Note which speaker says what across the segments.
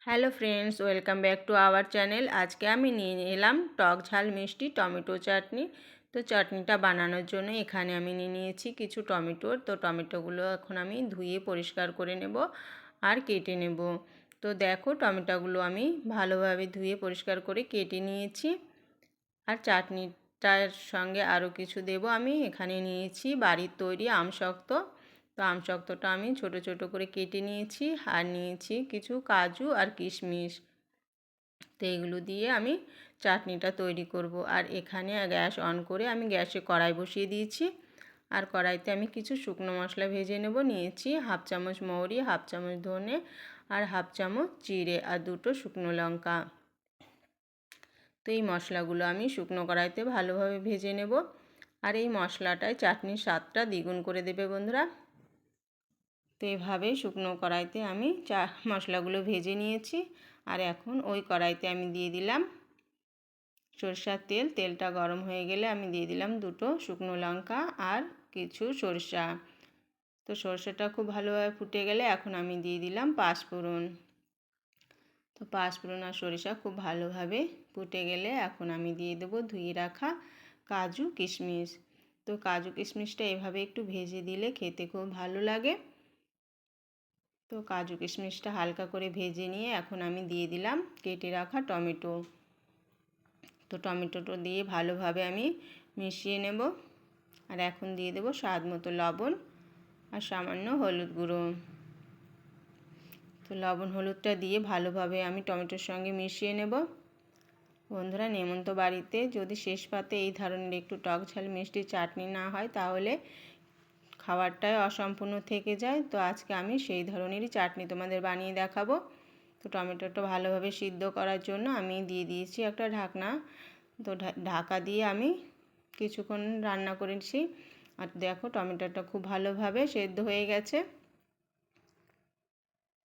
Speaker 1: Hello friends, welcome back to our channel. আজকে আমি নিয়ে এলাম টক ঝাল মিষ্টি টমেটো চাটনি। তো চাটনিটা বানানোর জন্য এখানে আমি নিয়ে নিয়েছি কিছু টমেটো। তো টমেটোগুলো এখন আমি ধুয়ে পরিষ্কার করে নেব আর কেটে নেব। তো দেখো, টমেটোগুলো আমি ভালোভাবে ধুয়ে পরিষ্কার করে কেটে নিয়েছি। আর চাটনিটার সঙ্গে আরও কিছু দেব। আমি এখানে নিয়েছি বাড়ির তৈরি আমশক্ত। তো আমশক্তটা আমি ছোট ছোট করে কেটে নিয়েছি আর নিয়েছি কিছু কাজু আর কিশমিশ। তো এগুলো দিয়ে আমি চাটনিটা তৈরি করব। আর এখানে গ্যাস অন করে আমি গ্যাসে কড়াই বসিয়ে দিয়েছি। আর কড়াইতে আমি কিছু শুকনো মশলা ভেজে নেব। নিয়েছি হাফ চামচ মৌরি, হাফ চামচ ধনে আর হাফ চামচ জিরে আর দুটো শুকনো লঙ্কা। তো এই মশলাগুলো আমি শুকনো কড়াইতে ভালোভাবে ভেজে নেব। আর এই মশলাটায় চাটনির স্বাদটা দ্বিগুণ করে দেবে বন্ধুরা। তো এভাবে শুকনো কড়াইতে আমি মশলাগুলো ভেজে নিয়েছি। আর এখন ওই কড়াইতে আমি দিয়ে দিলাম সরষের তেল। তেলটা গরম হয়ে গেলে আমি দিয়ে দিলাম দুটো শুকনো লঙ্কা আর কিছু সরষা। তো সরষেটা খুব ভালোভাবে ফুটে গেলে এখন আমি দিয়ে দিলাম পাঁচফোড়ন। তো পাঁচফোড়ন আর সরিষা খুব ভালোভাবে ফুটে গেলে এখন আমি দিয়ে দেবো ধুয়ে রাখা কাজু কিশমিশ। তো কাজু কিশমিশটা এভাবে একটু ভেজে দিলে খেতে খুব ভালো লাগে। তো কাজু কিশমিশটা হালকা করে ভেজে নিয়ে এখন আমি দিয়ে দিলাম কেটে রাখা টমেটো। তো টমেটোটা দিয়ে ভালোভাবে আমি মিশিয়ে নেব। আর এখন দিয়ে দেবো স্বাদ মতো লবণ আর সামান্য হলুদ গুঁড়ো। তো লবণ হলুদটা দিয়ে ভালোভাবে আমি টমেটোর সঙ্গে মিশিয়ে নেব। বন্ধুরা, নেমন্ত বাড়িতে যদি শেষ পাতে এই ধরনের একটু টক ঝাল মিষ্টি চাটনি না হয় তাহলে খাবারটাই অসম্পূর্ণ থেকে যায়। তো আজকে আমি সেই ধরনেরই চাটনি তোমাদের বানিয়ে দেখাবো। তো টমেটোটা ভালোভাবে সিদ্ধ করার জন্য আমি দিয়ে দিয়েছি একটা ঢাকনা। তো ঢাকা দিয়ে আমি কিছুক্ষণ রান্না করেছি। আর দেখো, টমেটোটা খুব ভালোভাবে সেদ্ধ হয়ে গেছে।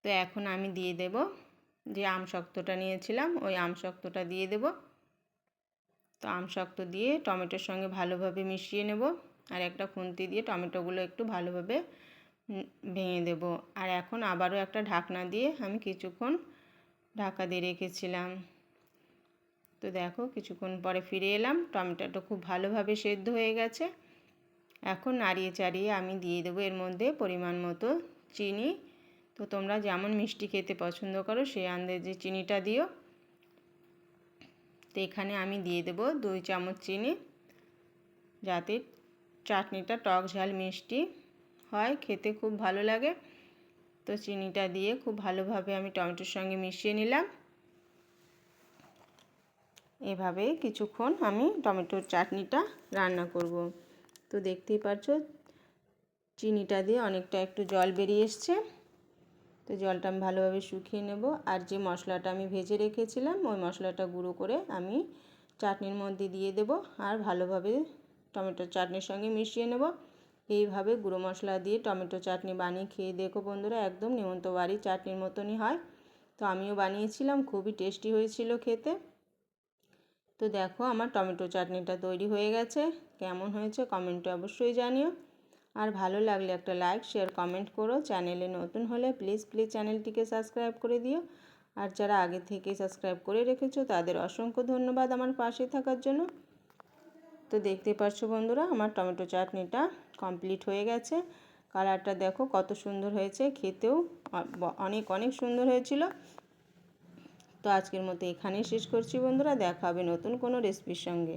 Speaker 1: তো এখন আমি দিয়ে দেব যে আমশক্তটা নিয়েছিলাম, ওই আমশক্তটা দিয়ে দেব। তো আমশক্ত দিয়ে টমেটোর সঙ্গে ভালোভাবে মিশিয়ে নেব। আর একটা খুন্তি দিয়ে টমেটোগুলো একটু ভালোভাবে ভেঙে দেব। আর এখন আবারও একটা ঢাকনা দিয়ে আমি কিছুক্ষণ ঢাকা দিয়ে রেখেছিলাম। তো দেখো, কিছুক্ষণ পরে ফিরে এলাম। টমেটোটা খুব ভালোভাবে সেদ্ধ হয়ে গেছে। এখন নাড়িয়ে চাড়িয়ে আমি দিয়ে দেবো এর মধ্যে পরিমাণ মতো চিনি। তো তোমরা যেমন মিষ্টি খেতে পছন্দ করো সেই আন্দাজে চিনিটা দিও। তো এখানে আমি দিয়ে দেবো 2 চামচ চিনি, যাতে চাটনিটা টক ঝাল মিষ্টি হয়, খেতে খুব ভালো লাগে। তো চিনিটা দিয়ে খুব ভালোভাবে আমি টমেটোর সঙ্গে মিশিয়ে নিলাম। এভাবে কিছুক্ষণ আমি টমেটোর চাটনিটা রান্না করব। তো দেখতেই পাচ্ছ চিনিটা দিয়ে অনেকটা একটু জল বেরিয়ে এসছে। তো জলটা আমি ভালোভাবে শুকিয়ে নেব। আর যে মশলাটা আমি ভেজে রেখেছিলাম ওই মশলাটা গুঁড়ো করে আমি চাটনির মধ্যে দিয়ে দেব। আর ভালোভাবে টমেটোর চাটনির সঙ্গে মিশিয়ে নেব। এইভাবে গুঁড়ো মশলা দিয়ে টমেটো চাটনি বানিয়ে খেয়ে দেখো বন্ধুরা, একদম নেমন্ত বাড়ির চাটনির মতনই হয়। তো আমিও বানিয়েছিলাম, খুবই টেস্টি হয়েছিল খেতে। তো দেখো, আমার টমেটো চাটনিটা তৈরি হয়ে গেছে। কেমন হয়েছে কমেন্টে অবশ্যই জানিও। আর ভালো লাগলে একটা লাইক শেয়ার কমেন্ট করো। চ্যানেলে নতুন হলে প্লিজ চ্যানেলটিকে সাবস্ক্রাইব করে দিও। আর যারা আগে থেকে সাবস্ক্রাইব করে রেখেছো তাদের অসংখ্য ধন্যবাদ আমার পাশে থাকার জন্য। তো দেখতে পাচ্ছ বন্ধুরা, আমার টমেটো চাটনিটা কমপ্লিট হয়ে গেছে। কালারটা দেখো কত সুন্দর হয়েছে, খেতেও অনেক অনেক সুন্দর হয়েছিল। তো আজকের মতো এখানেই শেষ করছি বন্ধুরা, দেখা হবে নতুন কোনো রেসিপির সঙ্গে।